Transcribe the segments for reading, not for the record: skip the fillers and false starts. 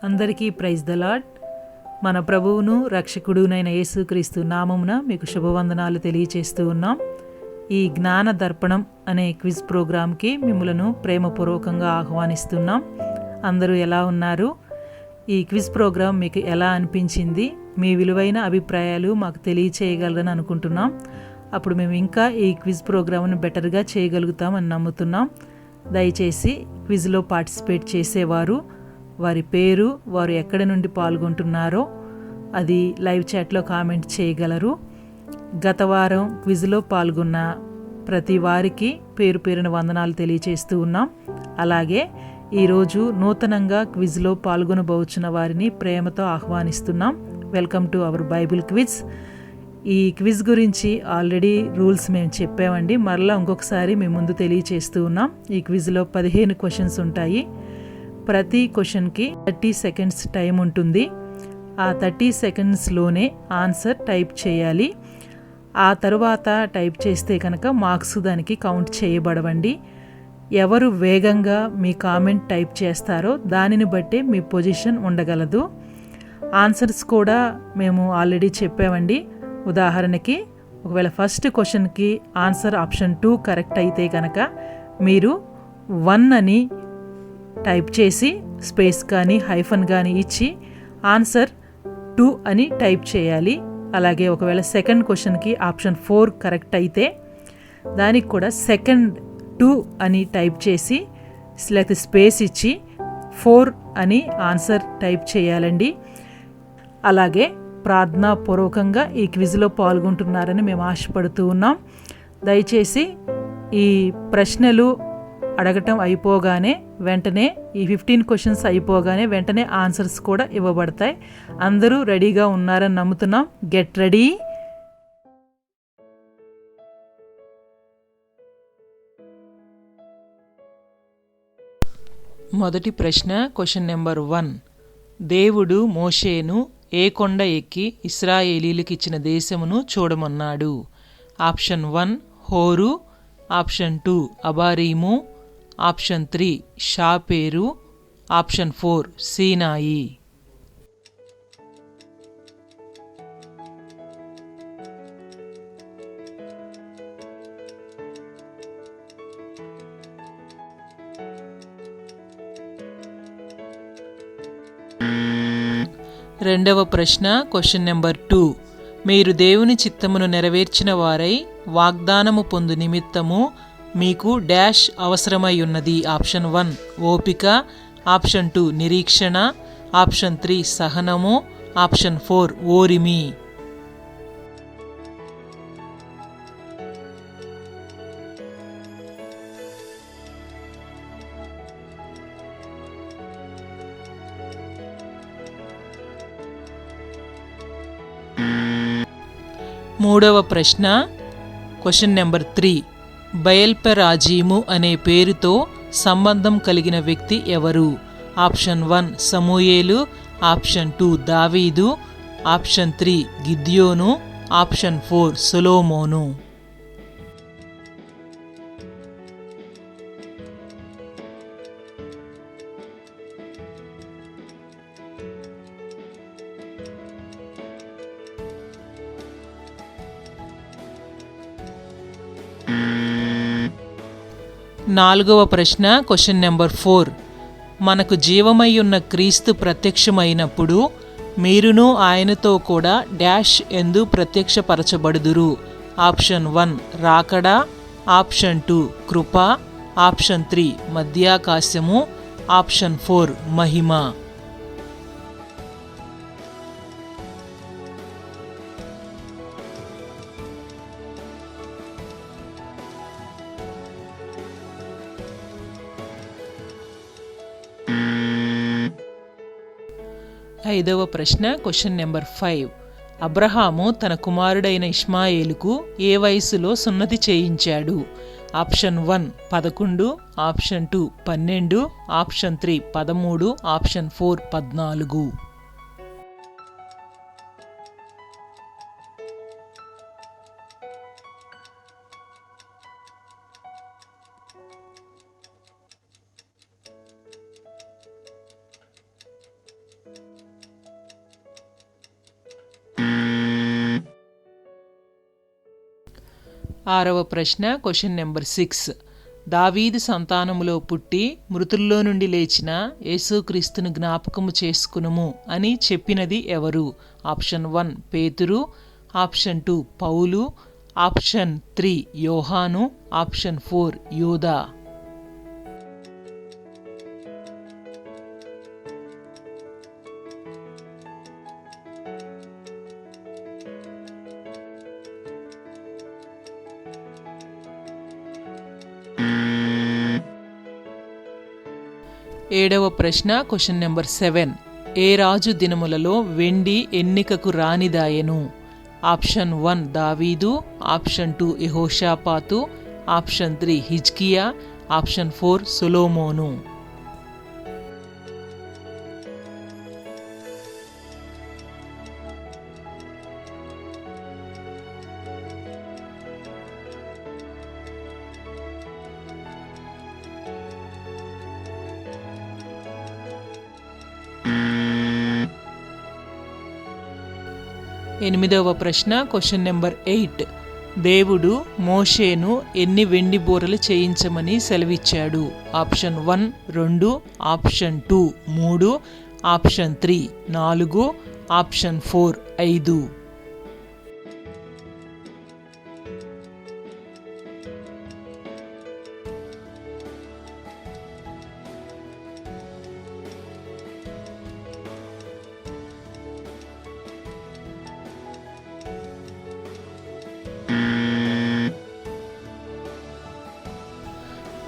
అందరికీ praise the lord. మన ప్రభువును రక్షకుడునైన యేసుక్రీస్తు నామమున మీకు శుభవందనాలు తెలియచేస్తూ ఉన్నాం. ఈ జ్ఞాన దర్పణం అనే క్విజ్ ప్రోగ్రాంకి మిమ్మలను ప్రేమపూర్వకంగా ఆహ్వానిస్తున్నాం. అందరూ ఎలా ఉన్నారు? ఈ క్విజ్ ప్రోగ్రాం మీకు ఎలా అనిపించింది? మీ విలువైన అభిప్రాయాలు మాకు తెలియచేయగలరని అనుకుంటున్నాం. అప్పుడు మేము ఇంకా ఈ క్విజ్ ప్రోగ్రాంను బెటర్గా చేయగలుగుతామని నమ్ముతున్నాం. దయచేసి క్విజ్లో పార్టిసిపేట్ చేసేవారు వారి పేరు, వారు ఎక్కడి నుండి పాల్గొంటున్నారో అది లైవ్ చాట్లో కామెంట్ చేయగలరు. గత వారం క్విజ్లో పాల్గొన్న ప్రతి వారికి పేరు పేరున వందనాలు తెలియచేస్తూ ఉన్నాం. అలాగే ఈరోజు నూతనంగా క్విజ్లో పాల్గొనబోచున్న వారిని ప్రేమతో ఆహ్వానిస్తున్నాం. Welcome to our Bible quiz. ఈ క్విజ్ గురించి ఆల్రెడీ రూల్స్ మేము చెప్పామండి. మరలా ఇంకొకసారి మేము ముందు తెలియచేస్తూ ఉన్నాం. ఈ క్విజ్లో 15 క్వశ్చన్స్ ఉంటాయి. ప్రతి క్వశ్చన్కి 30 సెకండ్స్ టైం ఉంటుంది. ఆ 30 సెకండ్స్లోనే ఆన్సర్ టైప్ చేయాలి. ఆ తరువాత టైప్ చేస్తే కనుక మార్క్స్ దానికి కౌంట్ చేయబడవండి. ఎవరు వేగంగా మీ కామెంట్ టైప్ చేస్తారో దానిని బట్టే మీ పొజిషన్ ఉండగలదు. ఆన్సర్స్ కూడా మేము ఆల్రెడీ చెప్పామండి. ఉదాహరణకి ఒకవేళ ఫస్ట్ క్వశ్చన్కి ఆన్సర్ ఆప్షన్ 2 కరెక్ట్ అయితే కనుక మీరు 1 అని టైప్ చేసి స్పేస్ కానీ హైఫన్ కానీ ఇచ్చి ఆన్సర్ 2 అని టైప్ చేయాలి. అలాగే ఒకవేళ సెకండ్ క్వశ్చన్కి ఆప్షన్ 4 కరెక్ట్ అయితే దానికి కూడా సెకండ్ 2 అని టైప్ చేసి లేకపోతే స్పేస్ ఇచ్చి 4 అని ఆన్సర్ టైప్ చేయాలండి. అలాగే ప్రార్థనాపూర్వకంగా ఈ క్విజ్లో పాల్గొంటున్నారని మేము ఆశపడుతూ ఉన్నాం. దయచేసి ఈ ప్రశ్నలు అడగటం అయిపోగానే వెంటనే ఈ 15 క్వశ్చన్స్ అయిపోగానే వెంటనే ఆన్సర్స్ కూడా ఇవ్వబడతాయి. అందరూ రెడీగా ఉన్నారని నమ్ముతున్నాం. Get ready. మొదటి ప్రశ్న, క్వశ్చన్ నెంబర్ 1. దేవుడు మోషేను ఏ కొండ ఎక్కి ఇశ్రాయేలీలకు ఇచ్చిన దేశమును చూడమన్నాడు? ఆప్షన్ 1 హోరు, ఆప్షన్ 2 అబారీము, ఆప్షన్ 3 షాపేరు, ఆప్షన్ 4 సీనాయి. రెండవ ప్రశ్న, క్వశ్చన్ నెంబర్ 2. మీరు దేవుని చిత్తమును నెరవేర్చిన వారై వాగ్దానము పొందు నిమిత్తము మీకు డాష్ అవసరమై ఉన్నది? ఆప్షన్ 1 ఓపిక, ఆప్షన్ 2 నిరీక్షణ, ఆప్షన్ 3 సహనము, ఆప్షన్ 4 ఓరిమి. మూడవ ప్రశ్న, క్వశ్చన్ నెంబర్ 3. బయల్పెరాజీము అనే పేరుతో సంబంధం కలిగిన వ్యక్తి ఎవరు? ఆప్షన్ 1 సమూయేలు, ఆప్షన్ 2 దావీదు, ఆప్షన్ 3 గిద్యోను, ఆప్షన్ 4 సొలొమోను. నాలుగవ ప్రశ్న, క్వశ్చన్ నెంబర్ 4. మనకు జీవమయ్యున్న క్రీస్తు ప్రత్యక్షమైనప్పుడు మీరును ఆయనతో కూడా డాష్ ఎందు ప్రత్యక్షపరచబడుదురు? ఆప్షన్ 1 రాకడా, ఆప్షన్ 2 కృప, ఆప్షన్ 3 మధ్యాకాశము, ఆప్షన్ 4 మహిమ. ఐదవ ప్రశ్న, క్వశ్చన్ నెంబర్ 5. అబ్రహాము తన కుమారుడైన ఇష్మాయేలుకు ఏ వయసులో సున్నతి చేయించాడు? Option 1 11, option 2 12, option 3 13, option 4 14. 6వ ప్రశ్న క్వశ్చన్ నెంబర్ 6. దావీదు సంతానములో పుట్టి మృతుల్లో నుండి లేచిన యేసుక్రీస్తును జ్ఞాపకము చేసుకునుము అని చెప్పినది ఎవరు? ఆప్షన్ 1 పేతురు, ఆప్షన్ 2 పౌలు, ఆప్షన్ 3 యోహాను, ఆప్షన్ 4 యూదా. ఏడవ ప్రశ్న క్వశ్చన్ నెంబర్ 7. ఏ రాజు దినములలో వెండి ఎన్నికకు రానిదాయెను? ఆప్షన్ 1 దావీదు, ఆప్షన్ 2 యెహోషాపాతు, ఆప్షన్ 3 హిజ్కియా, ఆప్షన్ 4 సొలొమోను. ఎనిమిదవ ప్రశ్న క్వశ్చన్ నెంబర్ 8. దేవుడు మోషేను ఎన్ని వెండి బూరలు చేయించమని సెలవిచ్చాడు? Option 1 2, option 2 3, option 3 4, option 4 5.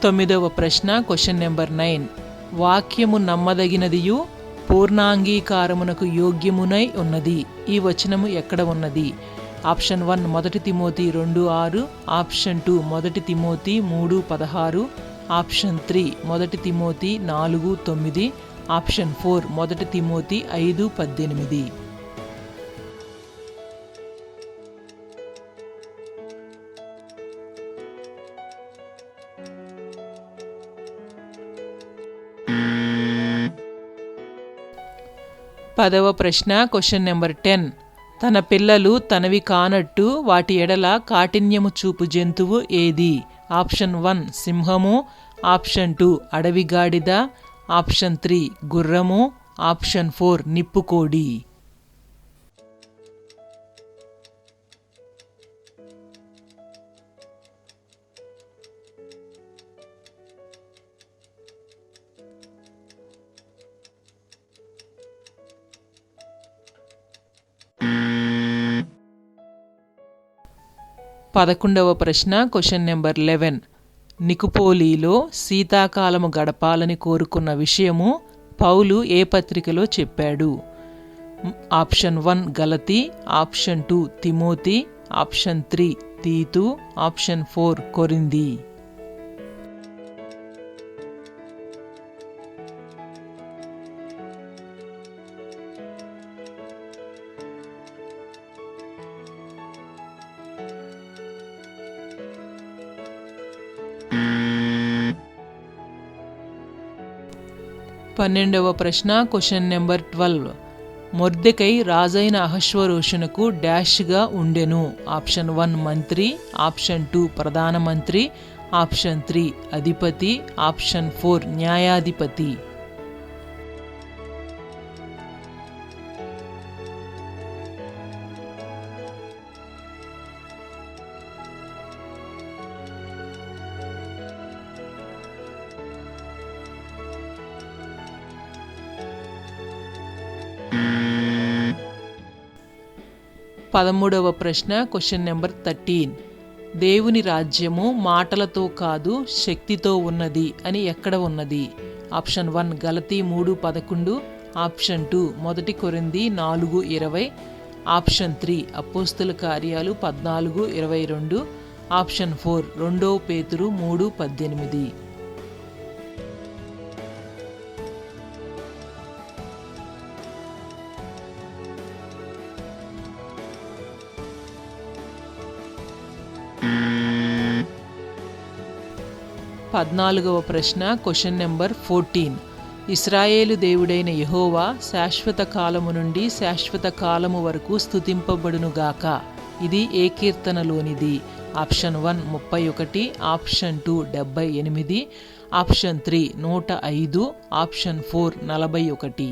తొమ్మిదవ ప్రశ్న క్వశ్చన్ నెంబర్ 9. వాక్యము నమ్మదగినదియు పూర్ణాంగీకారమునకు యోగ్యమునై ఉన్నది. ఈ వచనము ఎక్కడ ఉన్నది? ఆప్షన్ 1 మొదటి తిమోతి 2:6, ఆప్షన్ 2 మొదటి తిమోతి 3:16, ఆప్షన్ 3 మొదటి తిమోతి 4:9, ఆప్షన్ 4 మొదటి తిమోతి 5:18. పదవ ప్రశ్న క్వశ్చన్ నెంబర్ 10. తన పిల్లలు తనవి కానట్టు వాటి ఎడల కాఠిన్యము చూపు జంతువు ఏది? ఆప్షన్ 1 సింహము, ఆప్షన్ 2 అడవి గాడిద, ఆప్షన్ 3 గుర్రము, ఆప్షన్ 4 నిప్పుకోడి. పదకొండవ ప్రశ్న క్వశ్చన్ నెంబర్ 11. నికుపోలీలో శీతాకాలము గడపాలని కోరుకున్న విషయము పౌలు ఏ పత్రికలో చెప్పాడు? ఆప్షన్ 1 గలతీ, ఆప్షన్ 2 తిమోతి, ఆప్షన్ 3 తీతు, ఆప్షన్ 4 కొరింథీ. పన్నెండవ ప్రశ్న క్వశ్చన్ నెంబర్ 12. మొర్దెకై రాజైన అహష్వరోషునకు డాష్గా ఉండెను. ఆప్షన్ 1 మంత్రి, ఆప్షన్ 2 ప్రధానమంత్రి, ఆప్షన్ 3 అధిపతి, ఆప్షన్ 4 న్యాయాధిపతి. పదమూడవ ప్రశ్న క్వశ్చన్ నెంబర్ 13. దేవుని రాజ్యము మాటలతో కాదు శక్తితో ఉన్నది అని ఎక్కడ ఉన్నది? ఆప్షన్ 1 గలతీ 3:11, ఆప్షన్ 2 మొదటి కొరింథీ 4:20, ఆప్షన్ 3 అపోస్తుల కార్యాలు 14:22, ఆప్షన్ 4 2 పేతురు 3:18. పద్నాలుగవ ప్రశ్న క్వశ్చన్ నెంబర్ 14. ఇశ్రాయేలు దేవుడైన యెహోవా శాశ్వత కాలము నుండి శాశ్వత కాలము వరకు స్తుతింపబడునుగాక. ఇది ఏ కీర్తనలోనిది? Option 1 31, option 2 78, option 3 105, option 4 41.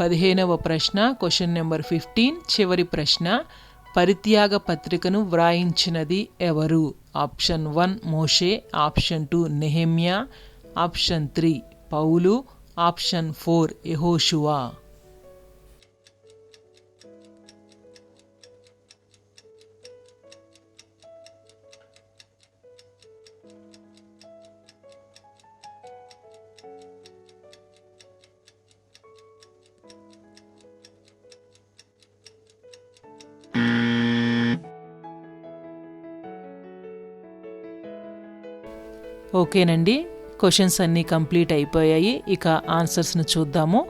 పదిహేనవ ప్రశ్న, క్వశ్చన్ నెంబర్ 15, చివరి ప్రశ్న. పరిత్యాగ పత్రికను వ్రాయించినది ఎవరు? ఆప్షన్ 1 మోషే, ఆప్షన్ 2 నెహెమ్యా, ఆప్షన్ 3 పౌలు, ఆప్షన్ 4 యెహోషువ. ఓకేనండి, క్వశ్చన్స్ అన్నీ కంప్లీట్ అయిపోయాయి. ఇక ఆన్సర్స్ను చూద్దాము.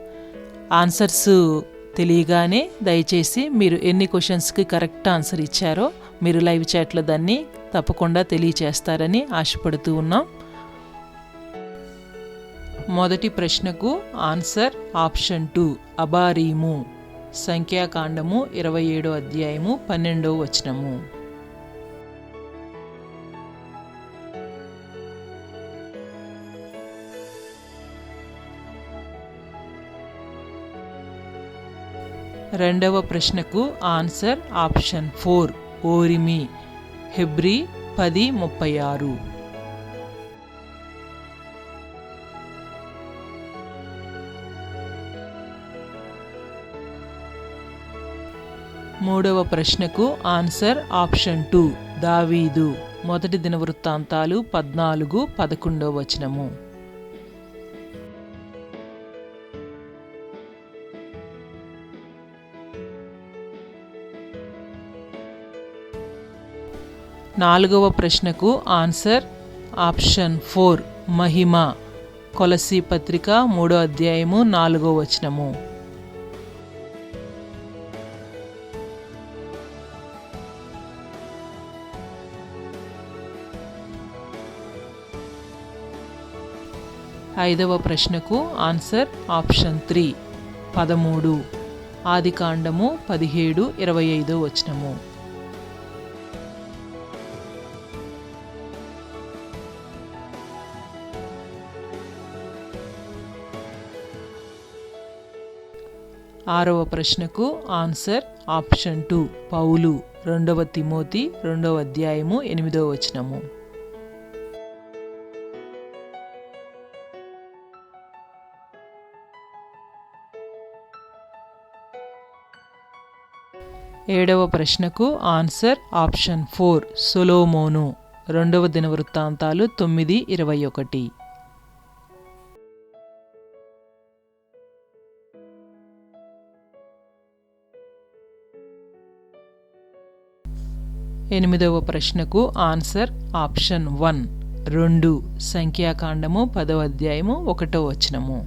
ఆన్సర్స్ తెలియగానే దయచేసి మీరు ఎన్ని క్వశ్చన్స్కి కరెక్ట్ ఆన్సర్ ఇచ్చారో మీరు లైవ్ చాట్లో దాన్ని తప్పకుండా తెలియచేస్తారని ఆశపడుతూ ఉన్నాం. మొదటి ప్రశ్నకు ఆన్సర్ ఆప్షన్ 2 అబారీము, సంఖ్యాకాండము 27వ అధ్యాయము 12వ వచనము. రెండవ ప్రశ్నకు ఆన్సర్ ఆప్షన్ 4 ఓరిమి, హెబ్రీ 10:36. మూడవ ప్రశ్నకు ఆన్సర్ ఆప్షన్ 2 దావీదు, మొదటి దినవృత్తాంతాలు 14:11 వచనము. నాలుగవ ప్రశ్నకు ఆన్సర్ ఆప్షన్ 4 మహిమ, కొలసీ పత్రిక 3వ అధ్యాయము 4వ వచనము. ఐదవ ప్రశ్నకు ఆన్సర్ ఆప్షన్ 3 13, ఆదికాండము 17:25 వచనము. ఆరవ ప్రశ్నకు ఆన్సర్ ఆప్షన్ 2 పౌలు, 2వ తిమోతి 2వ అధ్యాయము 8వ వచనము. ఏడవ ప్రశ్నకు ఆన్సర్ ఆప్షన్ 4 సొలొమోను, 2వ దినవృత్తాంతాలు 9:21. 8వ ప్రశ్నకు ఆన్సర్ ఆప్షన్ 1 2 సంఖ్యాకాండము 10వ అధ్యాయము 1వ వచనము.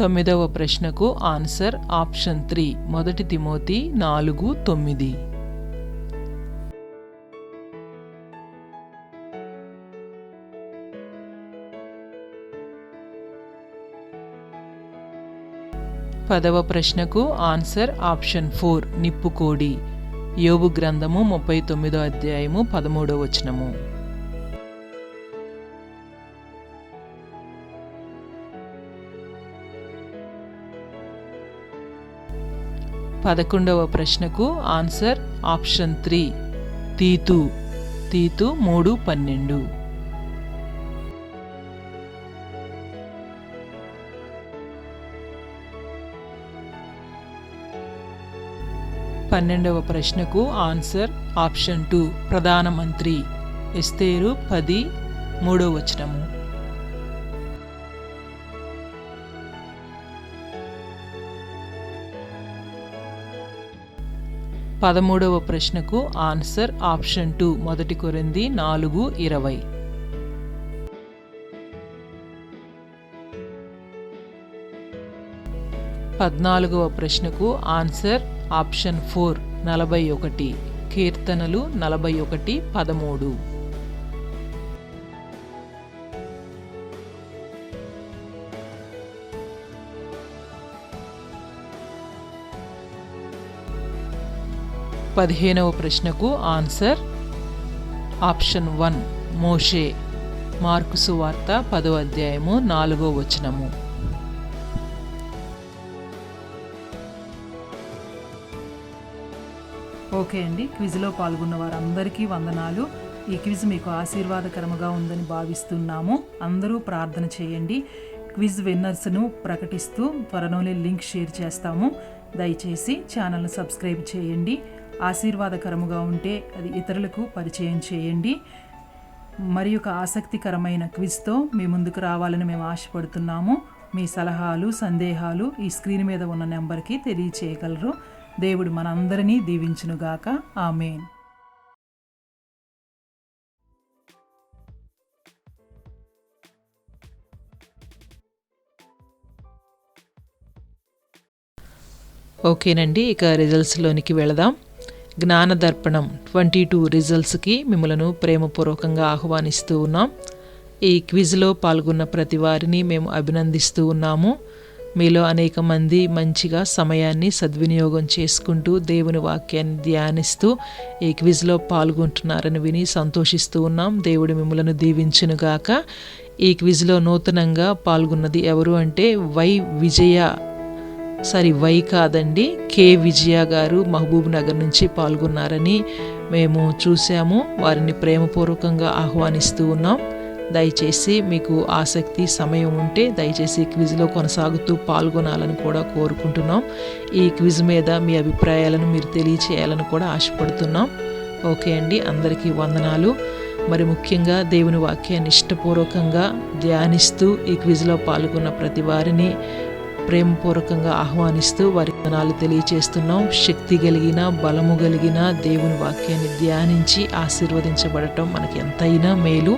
9వ ప్రశ్నకు ఆన్సర్ ఆప్షన్ 3 మొదటి తిమోతి 4:9. 10వ ప్రశ్నకు ఆన్సర్ ఆప్షన్ 4 నిప్పుకోడి, యోబు గ్రంథము 39వ అధ్యాయము 13వ వచనము. 11వ ప్రశ్నకు ఆన్సర్ ఆప్షన్ 3 తీతు, 3:12. 12వ ప్రశ్నకు ఆన్సర్ ఆప్షన్ 2 ప్రధానమంత్రి, ఎస్తేరు 10:3వ వచనము. 13వ ప్రశ్నకు ఆన్సర్ ఆప్షన్ 2 మొదటి కొరింథీ 4:20. 14వ ప్రశ్నకు ఆన్సర్ ఆప్షన్ 4 41. కీర్తనలు 41:13. పదిహేనవ ప్రశ్నకు ఆన్సర్ ఆప్షన్ 1 మోషే. మార్కు సువార్త 10వ అధ్యాయము 4వ వచనము. ఓకే అండి, క్విజ్లో పాల్గొన్న వారందరికీ వందనాలు. ఈ క్విజ్ మీకు ఆశీర్వాదకరముగా ఉందని భావిస్తున్నాము. అందరూ ప్రార్థన చేయండి. క్విజ్ విన్నర్స్ను ప్రకటిస్తూ త్వరలోనే లింక్ షేర్ చేస్తాము. దయచేసి ఛానల్ను సబ్స్క్రైబ్ చేయండి. ఆశీర్వాదకరముగా ఉంటే అది ఇతరులకు పరిచయం చేయండి. మరి ఒక ఆసక్తికరమైన క్విజ్తో మీ ముందుకు రావాలని మేము ఆశపడుతున్నాము. మీ సలహాలు, సందేహాలు ఈ స్క్రీన్ మీద ఉన్న నెంబర్కి తెలియచేయగలరు. దేవుడు మనందరినీ దీవించునుగాక. ఆమేన్. ఓకేనండి, ఇక రిజల్ట్స్లోనికి వెళదాం. జ్ఞానదర్పణం 22 రిజల్ట్స్కి మిమ్మలను ప్రేమపూర్వకంగా ఆహ్వానిస్తూ ఉన్నాం. ఈ క్విజ్లో పాల్గొన్న ప్రతి వారిని మేము అభినందిస్తూ ఉన్నాము. మీలో అనేక మంది మంచిగా సమయాన్ని సద్వినియోగం చేసుకుంటూ దేవుని వాక్యాన్ని ధ్యానిస్తూ ఈ క్విజ్లో పాల్గొంటున్నారని విని సంతోషిస్తూ ఉన్నాం. దేవుడు మిమ్మలను దీవించునుగాక. ఈ క్విజ్లో నూతనంగా పాల్గొన్నది ఎవరు అంటే వై కాదండి, కే విజయ గారు మహబూబ్ నగర్ నుంచి పాల్గొన్నారని మేము చూసాము. వారిని ప్రేమపూర్వకంగా ఆహ్వానిస్తూ ఉన్నాం. దయచేసి మీకు ఆసక్తి, సమయం ఉంటే దయచేసి క్విజ్లో కొనసాగుతూ పాల్గొనాలని కూడా కోరుకుంటున్నాం. ఈ క్విజ్ మీద మీ అభిప్రాయాలను మీరు తెలియచేయాలని కూడా ఆశపడుతున్నాం. ఓకే అండి, అందరికీ వందనాలు. మరి ముఖ్యంగా దేవుని వాక్యాన్ని ఇష్టపూర్వకంగా ధ్యానిస్తూ ఈ క్విజ్లో పాల్గొన్న ప్రతి వారిని ప్రేమపూర్వకంగా ఆహ్వానిస్తూ వారి వందనాలు తెలియచేస్తున్నాం. శక్తి కలిగిన, బలము కలిగిన దేవుని వాక్యాన్ని ధ్యానించి ఆశీర్వదించబడటం మనకి ఎంతైనా మేలు.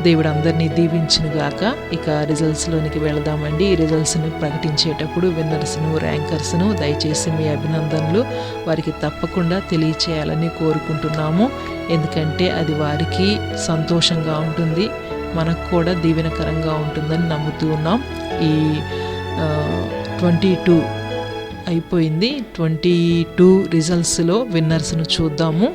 దేవుడు అందరినీ దీవించునుగాక. ఇక రిజల్ట్స్లోనికి వెళదామండి. ఈ రిజల్ట్స్ని ప్రకటించేటప్పుడు విన్నర్స్ను, ర్యాంకర్స్ను దయచేసి మీ అభినందనలు వారికి తప్పకుండా తెలియచేయాలని కోరుకుంటున్నాము. ఎందుకంటే అది వారికి సంతోషంగా ఉంటుంది, మనకు కూడా దీవెనకరంగా ఉంటుందని నమ్ముతూ ఉన్నాం. ఈ 22 అయిపోయింది. 22 రిజల్ట్స్లో విన్నర్స్ను చూద్దాము.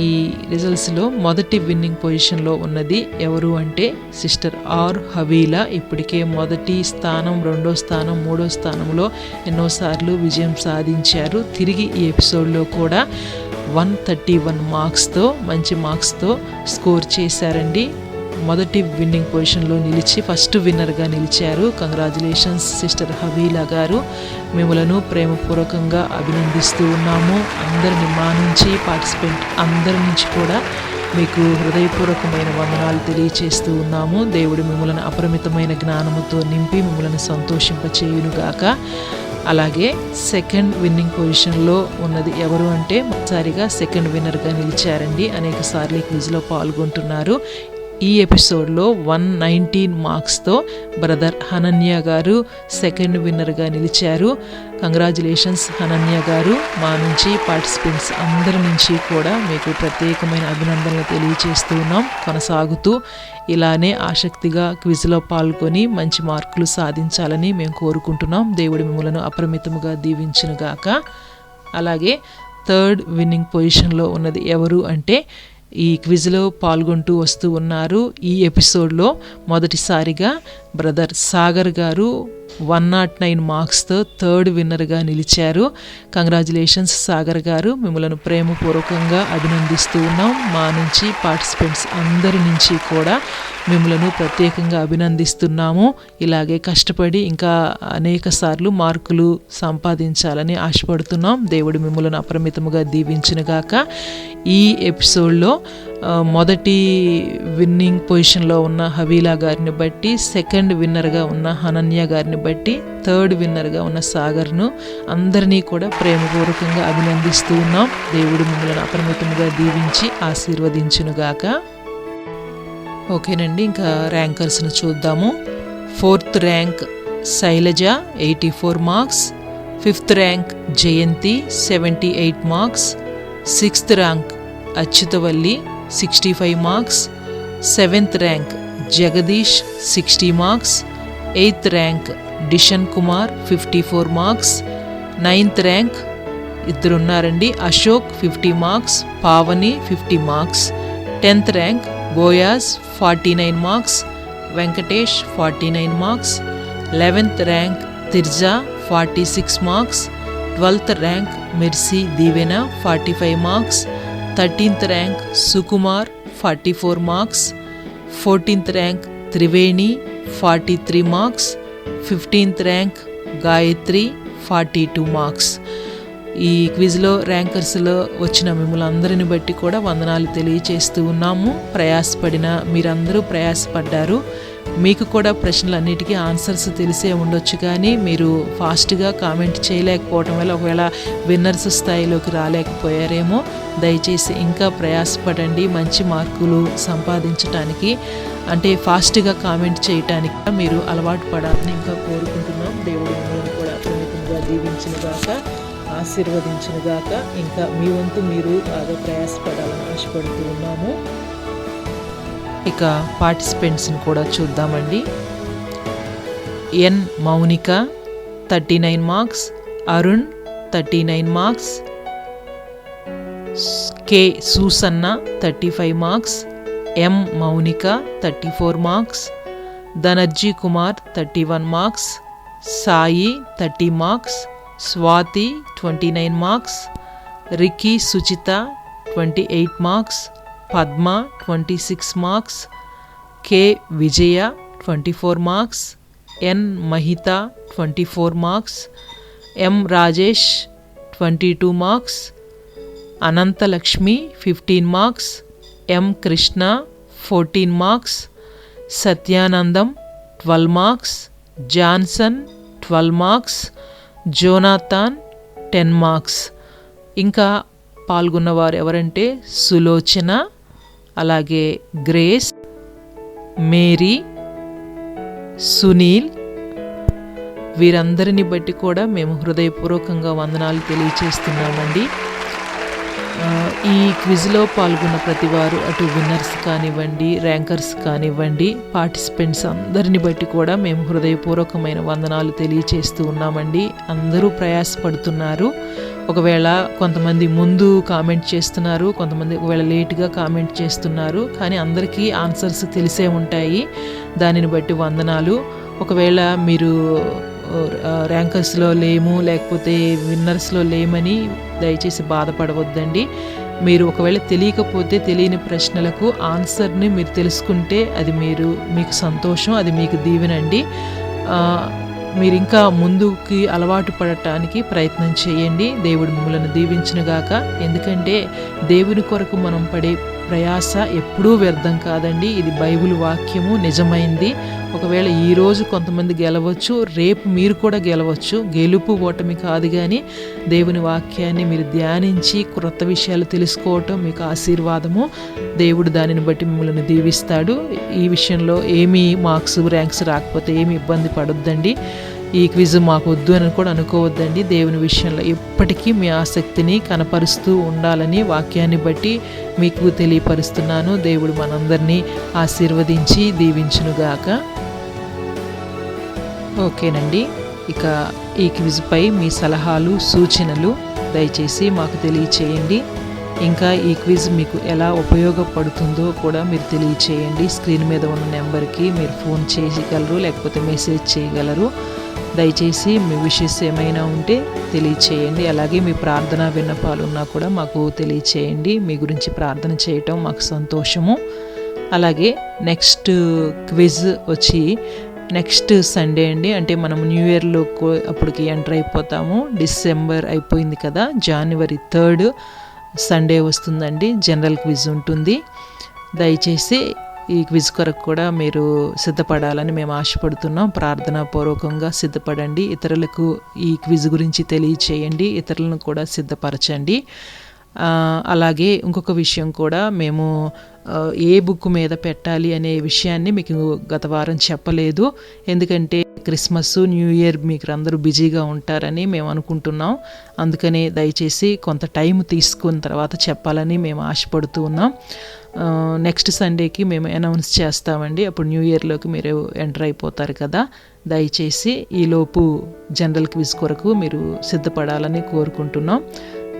ఈ రిజల్ట్స్లో మొదటి విన్నింగ్ పొజిషన్లో ఉన్నది ఎవరు అంటే సిస్టర్ ఆర్ హవీలా. ఇప్పటికే మొదటి స్థానం, 2వ స్థానం, 3వ స్థానంలో ఎన్నోసార్లు విజయం సాధించారు. తిరిగి ఈ ఎపిసోడ్లో కూడా 131 మార్క్స్తో, మంచి మార్క్స్తో స్కోర్ చేశారండి. మొదటి విన్నింగ్ పొజిషన్లో నిలిచి ఫస్ట్ విన్నర్గా నిలిచారు. కంగ్రాచులేషన్స్ సిస్టర్ హవీలా గారు. మిమ్మలను ప్రేమపూర్వకంగా అభినందిస్తూ ఉన్నాము. అందరిని మా నుంచి, పార్టిసిపెంట్ అందరి నుంచి కూడా మీకు హృదయపూర్వకమైన వందనాలు తెలియచేస్తూ ఉన్నాము. దేవుడు మిమ్మలను అపరిమితమైన జ్ఞానముతో నింపి మిమ్మలను సంతోషింపచేయునుగాక. అలాగే సెకండ్ విన్నింగ్ పొజిషన్లో ఉన్నది ఎవరు అంటే మొదటిసారిగా సెకండ్ విన్నర్గా నిలిచారండి. అనేక సార్లు ఈ క్విజ్లో పాల్గొంటున్నారు. ఈ ఎపిసోడ్లో 119 మార్క్స్తో బ్రదర్ హనన్య గారు సెకండ్ విన్నర్గా నిలిచారు. కంగ్రాచులేషన్స్ హనన్య గారు. మా నుంచి, పార్టిసిపెంట్స్ అందరి నుంచి కూడా మీకు ప్రత్యేకమైన అభినందనలు తెలియజేస్తూ ఉన్నాం. కొనసాగుతూ ఇలానే ఆసక్తిగా క్విజ్లో పాల్గొని మంచి మార్కులు సాధించాలని మేము కోరుకుంటున్నాం. దేవుడి మిమ్మలను అపరిమితముగా దీవించునుగాక. అలాగే థర్డ్ విన్నింగ్ పొజిషన్లో ఉన్నది ఎవరు అంటే ఈ క్విజ్లో పాల్గొంటూ వస్తూ ఉన్నారు. ఈ ఎపిసోడ్లో మొదటిసారిగా బ్రదర్ సాగర్ గారు 109 మార్క్స్తో థర్డ్ విన్నర్గా నిలిచారు. కంగ్రాచులేషన్స్ సాగర్ గారు. మిమ్మల్ని ప్రేమపూర్వకంగా అభినందిస్తూ ఉన్నాం. మా నుంచి, పార్టిసిపెంట్స్ అందరి నుంచి కూడా మిమ్మల్ని ప్రత్యేకంగా అభినందిస్తున్నాము. ఇలాగే కష్టపడి ఇంకా అనేక సార్లు మార్కులు సంపాదించాలని ఆశపడుతున్నాం. దేవుడు మిమ్మల్ని అపరిమితముగా దీవించునుగాక. ఈ ఎపిసోడ్లో మొదటి విన్నింగ్ పొజిషన్లో ఉన్న హవీలా గారిని బట్టి, సెకండ్ విన్నర్గా ఉన్న హనన్య గారిని బట్టి, థర్డ్ విన్నర్గా ఉన్న సాగర్ను అందరినీ కూడా ప్రేమపూర్వకంగా అభినందిస్తూ ఉన్నాం. దేవుడు మిమ్మల్ని అపరిమితంగా దీవించి ఆశీర్వదించునుగాక. ఓకేనండి, ఇంకా ర్యాంకర్స్ను చూద్దాము. 4th rank Shailaja 84 marks, 5th rank Jayanthi 78 marks, 6th rank Achyutavalli 65 marks, 7th rank Jagadish 60 marks, 8th rank Dishan Kumar 54 marks, 9th rank ఇద్దరున్నారండి Ashok 50 marks, Pavani 50 marks, 10th rank Boaz 49 marks, Venkatesh 49 marks, 11th rank Tirzah 46 marks, 12th rank Mirsi Deevena 45 marks, 13th rank Sukumar 44 marks, 14th rank Triveni 43 marks, 15th rank Gayatri 42 marks. ఈ క్విజ్లో ర్యాంకర్స్లో వచ్చిన మిమ్మల్ని అందరిని బట్టి కూడా వందనాలు తెలియచేస్తూ ఉన్నాము. ప్రయాసపడిన మీరందరూ ప్రయాసపడ్డారు. మీకు కూడా ప్రశ్నలన్నిటికీ ఆన్సర్స్ తెలిసే ఉండొచ్చు, కానీ మీరు ఫాస్ట్గా కామెంట్ చేయలేకపోవటం వల్ల ఒకవేళ విన్నర్స్ స్థాయిలోకి రాలేకపోయారేమో. దయచేసి ఇంకా ప్రయాసపడండి మంచి మార్కులు సంపాదించడానికి. అంటే ఫాస్ట్గా కామెంట్ చేయటానికి మీరు అలవాటు పడాలని ఇంకా కోరుకుంటున్నాం. దేవుడు మిమ్మల్ని కూడా అపరిమితంగా దీవించినగాక, ఆశీర్వదించినగాక. ఇంకా మీ వంతు మీరు బాగా ప్రయాసపడాలని ఆశపడుతూ ఉన్నాము. ఇక పార్టిసిపెంట్స్ని కూడా చూద్దామండి. N Mounika 39 marks, Arun 39 marks, K Susanna 35 marks, M Mounika 34 marks, Dhanarji Kumar 31 marks, Sai 30 marks, Swathi 29 marks, Ricky Suchitha 28 marks, Padma 26 marks, K Vijaya 24 marks, N Mahitha 24 marks, M Rajesh 22 marks, Ananthalakshmi 15 marks, M Krishna 14 marks, Satyanandam 12 marks, Johnson 12 marks, Jonathan 10 marks. ఇంకా పాల్గొన్నవారు ఎవరంటే సులోచన, అలాగే గ్రేస్, మేరీ, సునీల్. వీరందరిని బట్టి కూడా మేము హృదయపూర్వకంగా వందనాలు తెలియచేస్తున్నామండి. ఈ క్విజ్లో పాల్గొన్న ప్రతి వారు, అటు విన్నర్స్ కానివ్వండి, ర్యాంకర్స్ కానివ్వండి, పార్టిసిపెంట్స్ అందరిని బట్టి కూడా మేము హృదయపూర్వకమైన వందనాలు తెలియచేస్తూ ఉన్నామండి. అందరూ ప్రయాసపడుతున్నారు. ఒకవేళ కొంతమంది ముందు కామెంట్ చేస్తున్నారు, కొంతమంది ఒకవేళ లేట్గా కామెంట్ చేస్తున్నారు, కానీ అందరికీ ఆన్సర్స్ తెలిసే ఉంటాయి. దానిని బట్టి వందనాలు. ఒకవేళ మీరు ర్యాంకర్స్లో లేము, లేకపోతే విన్నర్స్లో లేమని దయచేసి బాధపడవద్దండి. మీరు ఒకవేళ తెలియకపోతే తెలియని ప్రశ్నలకు ఆన్సర్ని మీరు తెలుసుకుంటే అది మీకు సంతోషం, అది మీకు దీవెనండి. మీరు ఇంకా ముందుకి అలవాటు పడటానికి ప్రయత్నం చేయండి. దేవుడు మిమ్మల్ని దీవించునుగాక. ఎందుకంటే దేవుని కొరకు మనం పడే ప్రయాస ఎప్పుడూ వ్యర్థం కాదండి. ఇది బైబిల్ వాక్యము నిజమైంది. ఒకవేళ ఈరోజు కొంతమంది గెలవచ్చు, రేపు మీరు కూడా గెలవచ్చు. గెలుపు ఓటమి కాదు, కానీ దేవుని వాక్యాన్ని మీరు ధ్యానించి క్రొత్త విషయాలు తెలుసుకోవటం మీకు ఆశీర్వాదము. దేవుడు దానిని బట్టి మిమ్మల్ని దీవిస్తాడు. ఈ విషయంలో ఏమీ మార్క్స్ ర్యాంక్స్ రాకపోతే ఏమి ఇబ్బంది పడొద్దండి. ఈ క్విజ్ మాకు వద్దు అని కూడా అనుకోవద్దండి. దేవుని విషయంలో ఎప్పటికీ మీ ఆసక్తిని కనపరుస్తూ ఉండాలని వాక్యాన్ని బట్టి మీకు తెలియపరుస్తున్నాను. దేవుడు మనందరినీ ఆశీర్వదించి దీవించునుగాక. ఓకేనండి. ఇక ఈ క్విజ్పై మీ సలహాలు, సూచనలు దయచేసి మాకు తెలియచేయండి. ఇంకా ఈ క్విజ్ మీకు ఎలా ఉపయోగపడుతుందో కూడా మీరు తెలియచేయండి. స్క్రీన్ మీద ఉన్న నెంబర్కి మీరు ఫోన్ చేయగలరు, లేకపోతే మెసేజ్ చేయగలరు. దయచేసి మీ విషెస్ ఏమైనా ఉంటే తెలియచేయండి. అలాగే మీ ప్రార్థన విన్నపాలు ఉన్నా కూడా మాకు తెలియచేయండి. మీ గురించి ప్రార్థన చేయటం మాకు సంతోషము. అలాగే నెక్స్ట్ క్విజ్ వచ్చి నెక్స్ట్ సండే అండి. అంటే మనం న్యూ ఇయర్లో అప్పటికి ఎంటర్ అయిపోతాము. డిసెంబర్ అయిపోయింది కదా, January 3rd సండే వస్తుందండి. జనరల్ క్విజ్ ఉంటుంది. దయచేసి ఈ క్విజ్ కొరకు కూడా మీరు సిద్ధపడాలని మేము ఆశపడుతున్నాం. ప్రార్థనాపూర్వకంగా సిద్ధపడండి. ఇతరులకు ఈ క్విజ్ గురించి తెలియచేయండి. ఇతరులను కూడా సిద్ధపరచండి. అలాగే ఇంకొక విషయం కూడా మేము ఏ బుక్ మీద పెట్టాలి అనే విషయాన్ని మీకు గత వారం చెప్పలేదు. ఎందుకంటే క్రిస్మస్, న్యూ ఇయర్ మీకు అందరూ బిజీగా ఉంటారని మేము అనుకుంటున్నాం. అందుకనే దయచేసి కొంత టైం తీసుకున్న తర్వాత చెప్పాలని మేము ఆశపడుతూ ఉన్నాం. నెక్స్ట్ సండేకి మేము అనౌన్స్ చేస్తామండి. అప్పుడు న్యూ ఇయర్లోకి మీరు ఎంటర్ అయిపోతారు కదా. దయచేసి ఈలోపు జనరల్ క్విజ్ కొరకు మీరు సిద్ధపడాలని కోరుకుంటున్నాం.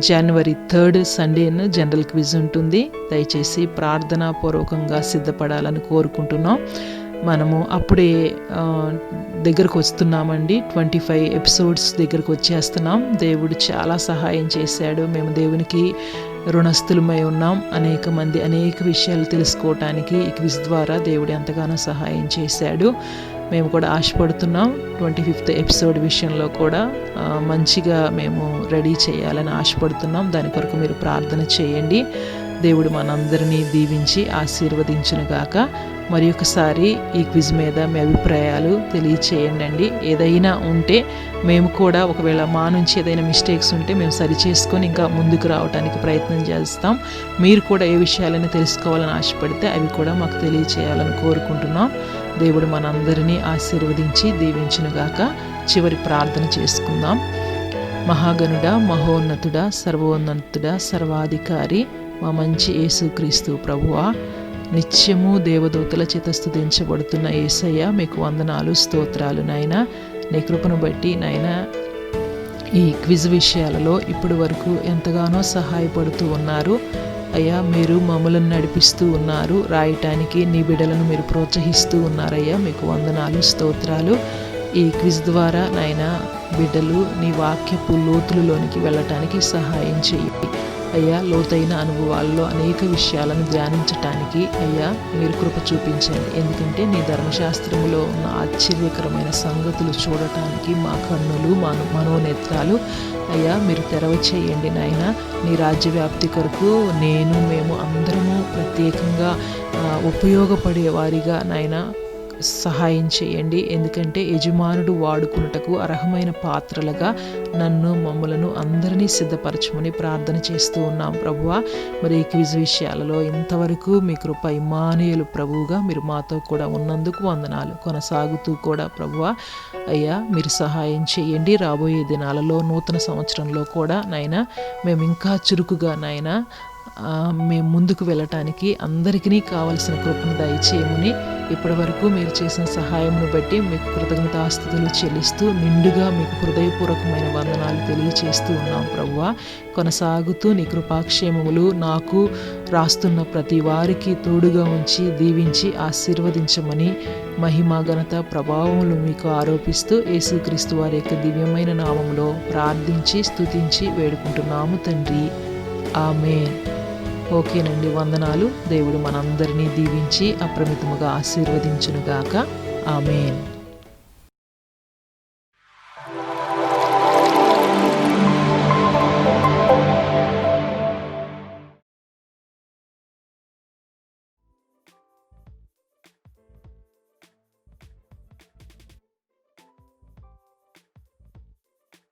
జనవరి 3 సండేను జనరల్ క్విజ్ ఉంటుంది. దయచేసి ప్రార్థనాపూర్వకంగా సిద్ధపడాలని కోరుకుంటున్నాం. మనము అప్పుడే దగ్గరకు వస్తున్నామండి. 25 ఎపిసోడ్స్ దగ్గరకు వచ్చేస్తున్నాం. దేవుడు చాలా సహాయం చేశాడు. మేము దేవునికి రుణస్థులమై ఉన్నాం. అనేక విషయాలు తెలుసుకోవటానికి ఈ క్విజ్ ద్వారా దేవుడు ఎంతగానో సహాయం చేశాడు. మేము కూడా ఆశపడుతున్నాం 25th ఎపిసోడ్ విషయంలో కూడా మంచిగా మేము రెడీ చేయాలని ఆశపడుతున్నాం. దాని కొరకు మీరు ప్రార్థన చేయండి. దేవుడు మనందరినీ దీవించి ఆశీర్వదించునుగాక. మరి ఒకసారి ఈ క్విజ్ మీద మీ అభిప్రాయాలు తెలియచేయండి. ఏదైనా ఉంటే మేము కూడా ఒకవేళ మా నుంచి ఏదైనా మిస్టేక్స్ ఉంటే మేము సరి చేసుకొని ఇంకా ముందుకు రావడానికి ప్రయత్నం చేస్తాం. మీరు కూడా ఏ విషయాలైనా తెలుసుకోవాలని ఆశపడితే అవి కూడా మాకు తెలియచేయాలని కోరుకుంటున్నాం. దేవుడు మనందరినీ ఆశీర్వదించి దీవించునుగాక. చివరి ప్రార్థన చేసుకుందాం. మహాగణుడా, మహోన్నతుడా, సర్వోన్నతుడా, సర్వాధికారి మా మంచి యేసుక్రీస్తు ప్రభువా, నిత్యము దేవదూతల చేత స్తుతించబడుతున్న యేసయ్య, మీకు వందనాలు, స్తోత్రాలు నాయన. నీ కృపను బట్టి నాయన ఈ క్విజ్ విషయాలలో ఇప్పటి వరకు ఎంతగానో సహాయపడుతూ ఉన్నారు అయ్యా. మీరు మమ్మల్ని నడిపిస్తూ ఉన్నారు. రాయటానికి నీ బిడ్డలను మీరు ప్రోత్సహిస్తూ ఉన్నారయ్యా. మీకు వందనాలు, స్తోత్రాలు. ఈ క్విజ్ ద్వారా నాయన బిడ్డలు నీ వాక్యపు లోతులలోనికి వెళ్ళటానికి సహాయం చేయి అయ్యా. లోతైన అనుభవాల్లో అనేక విషయాలను ధ్యానించటానికి అయ్యా మీరు కృప చూపించండి. ఎందుకంటే నీ ధర్మశాస్త్రములో ఉన్న ఆశ్చర్యకరమైన సంగతులు చూడటానికి మా కన్నులు, మా మనోనేత్రాలు అయ్యా మీరు తెరవ చేయండి నాయన. నీ రాజ్య వ్యాప్తి కొరకు మేము అందరము ప్రత్యేకంగా ఉపయోగపడే వారిగా నాయన సహాయం చేయండి. ఎందుకంటే యజమానుడు వాడుకున్నటకు అర్హమైన పాత్రలుగా మమ్మలను అందరినీ సిద్ధపరచమని ప్రార్థన చేస్తూ ఉన్నాం ప్రభువా. మరి ఈ క్విజ్ విషయాలలో ఇంతవరకు మీ కృప ఇమ్మానుయేలు ప్రభువుగా మీరు మాతో కూడా ఉన్నందుకు వందనాలు. కొనసాగుతూ కూడా ప్రభువా అయ్యా మీరు సహాయం చేయండి. రాబోయే దినాలలో నూతన సంవత్సరంలో కూడా నాయన మేము ఇంకా చురుకుగా నాయన మేము ముందుకు వెళ్ళటానికి అందరికీ కావలసిన కృపను దయచేయమని ఇప్పటి వరకు మీరు చేసిన సహాయమును బట్టి మీకు కృతజ్ఞతాస్తుతులు చెల్లిస్తూ నిండుగా మీకు హృదయపూర్వకమైన వందనాలు తెలియచేస్తూ ఉన్నాం ప్రభువా. కొనసాగుతూ నీ కృపాక్షేమములు నాకు రాస్తున్న ప్రతి వారికి తోడుగా ఉంచి దీవించి ఆశీర్వదించమని మహిమ, ఘనత, ప్రభావములు మీకు ఆరోపిస్తూ యేసుక్రీస్తు వారి యొక్క దివ్యమైన నామములో ప్రార్థించి స్తుతించి వేడుకుంటున్నాము తండ్రి. ఆమేన్. ఓకేనండి, వందనాలు. దేవుడు మనందరినీ దీవించి అప్రమితముగా ఆశీర్వదించునుగాక. ఆమేన్.